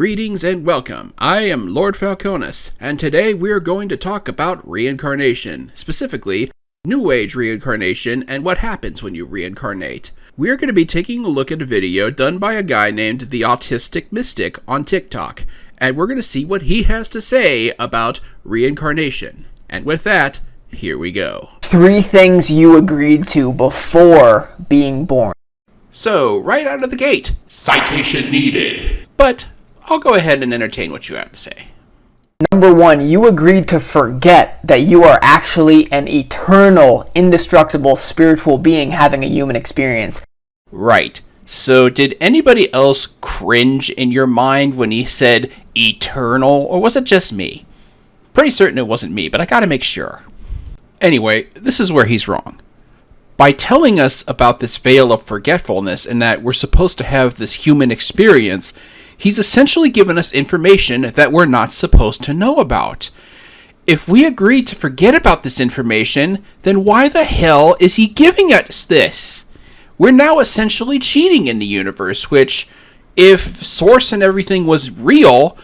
Greetings and welcome. I am Lord Falconis, and today we are going to talk about reincarnation, specifically New Age reincarnation and what happens when you reincarnate. We are going to be taking a look at a video done by a guy named the Autistic Mystic on TikTok, and we're going to see what he has to say about reincarnation. And with that, here we go. 3 things you agreed to before being born. So, right out of the gate, citation needed. But I'll go ahead and entertain what you have to say. Number 1, you agreed to forget that you are actually an eternal, indestructible spiritual being having a human experience. Right. So did anybody else cringe in your mind when he said eternal, or was it just me? Pretty certain it wasn't me, but I gotta make sure. Anyway, this is where he's wrong. By telling us about this veil of forgetfulness and that we're supposed to have this human experience, he's essentially given us information that we're not supposed to know about. If we agreed to forget about this information, then why the hell is he giving us this? We're now essentially cheating in the universe, which, if Source and everything was real,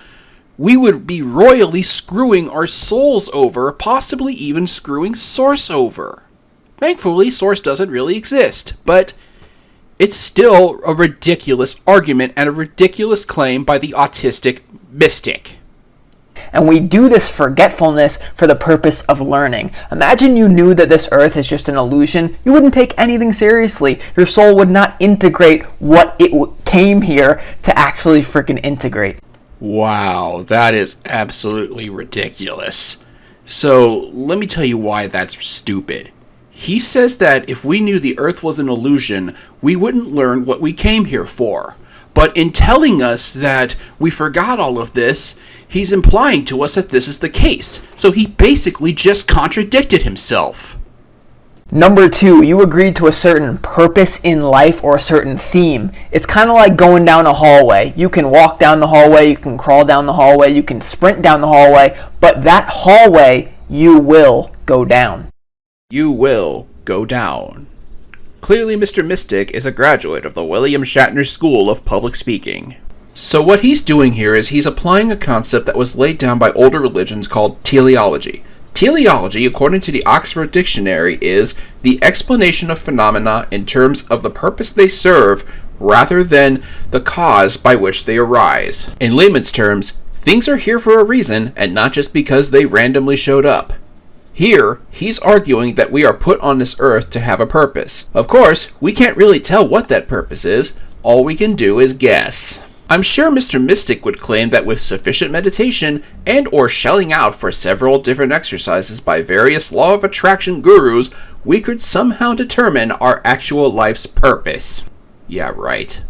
we would be royally screwing our souls over, possibly even screwing Source over. Thankfully, Source doesn't really exist, but it's still a ridiculous argument and a ridiculous claim by the Autistic Mystic. And we do this forgetfulness for the purpose of learning. Imagine you knew that this earth is just an illusion. You wouldn't take anything seriously. Your soul would not integrate what it came here to actually freaking integrate. Wow, that is absolutely ridiculous. So, let me tell you why that's stupid. He says that if we knew the earth was an illusion, we wouldn't learn what we came here for. But in telling us that we forgot all of this, he's implying to us that this is the case. So he basically just contradicted himself. Number 2, you agreed to a certain purpose in life or a certain theme. It's kind of like going down a hallway. You can walk down the hallway, you can crawl down the hallway, you can sprint down the hallway, but that hallway you will go down. You will go down. Clearly, Mr. Mystic is a graduate of the William Shatner School of Public Speaking. So what he's doing here is he's applying a concept that was laid down by older religions called teleology. Teleology, according to the Oxford Dictionary, is the explanation of phenomena in terms of the purpose they serve rather than the cause by which they arise. In layman's terms, things are here for a reason and not just because they randomly showed up. Here, he's arguing that we are put on this earth to have a purpose. Of course, we can't really tell what that purpose is. All we can do is guess. I'm sure Mr. Mystic would claim that with sufficient meditation and or shelling out for several different exercises by various law of attraction gurus, we could somehow determine our actual life's purpose. Yeah, right.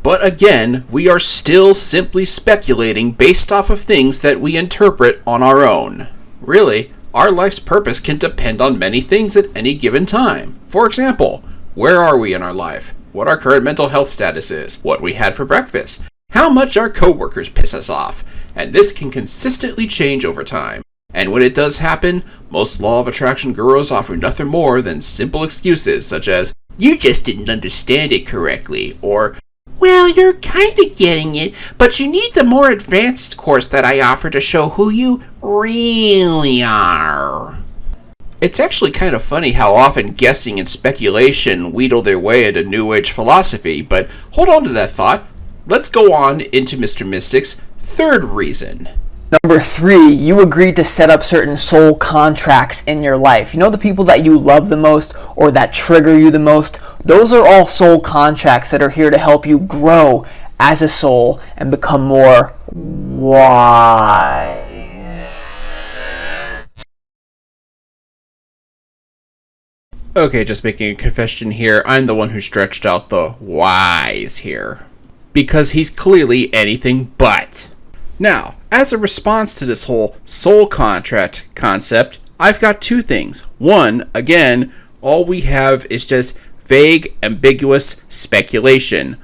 But again, we are still simply speculating based off of things that we interpret on our own. Really, our life's purpose can depend on many things at any given time. For example, where are we in our life? What our current mental health status is? What we had for breakfast? How much our coworkers piss us off? And this can consistently change over time. And when it does happen, most law of attraction gurus offer nothing more than simple excuses such as, "You just didn't understand it correctly," or, "Well, you're kind of getting it, but you need the more advanced course that I offer to show who you really are." It's actually kind of funny how often guessing and speculation wheedle their way into New Age philosophy, but hold on to that thought. Let's go on into Mr. Mystic's third reason. Number 3, you agreed to set up certain soul contracts in your life. You know, the people that you love the most or that trigger you the most? Those are all soul contracts that are here to help you grow as a soul and become more wise. Okay, just making a confession here. I'm the one who stretched out the wise here. Because he's clearly anything but. Now, as a response to this whole soul contract concept, I've got 2 things. One, again, all we have is just vague, ambiguous speculation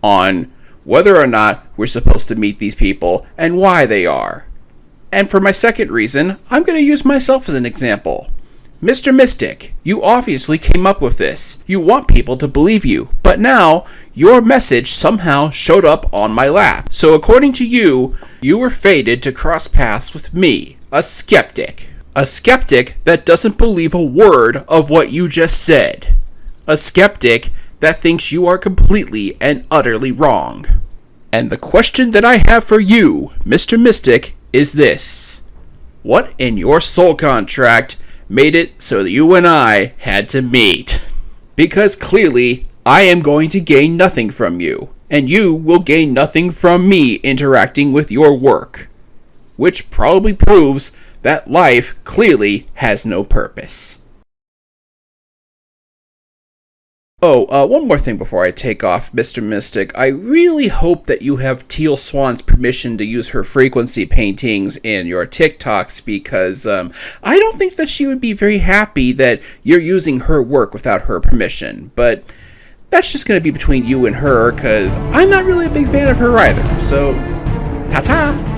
on whether or not we're supposed to meet these people and why they are. And for my second reason, I'm going to use myself as an example. Mr. Mystic, you obviously came up with this. You want people to believe you, but now your message somehow showed up on my lap. So according to you, you were fated to cross paths with me, a skeptic. A skeptic that doesn't believe a word of what you just said. A skeptic that thinks you are completely and utterly wrong. And the question that I have for you, Mr. Mystic, is this. What in your soul contract made it so that you and I had to meet? Because clearly, I am going to gain nothing from you, and you will gain nothing from me interacting with your work. Which probably proves that life clearly has no purpose. Oh, one more thing before I take off, Mr. Mystic. I really hope that you have Teal Swan's permission to use her frequency paintings in your TikToks, because I don't think that she would be very happy that you're using her work without her permission. But that's just going to be between you and her, because I'm not really a big fan of her either. So, ta-ta!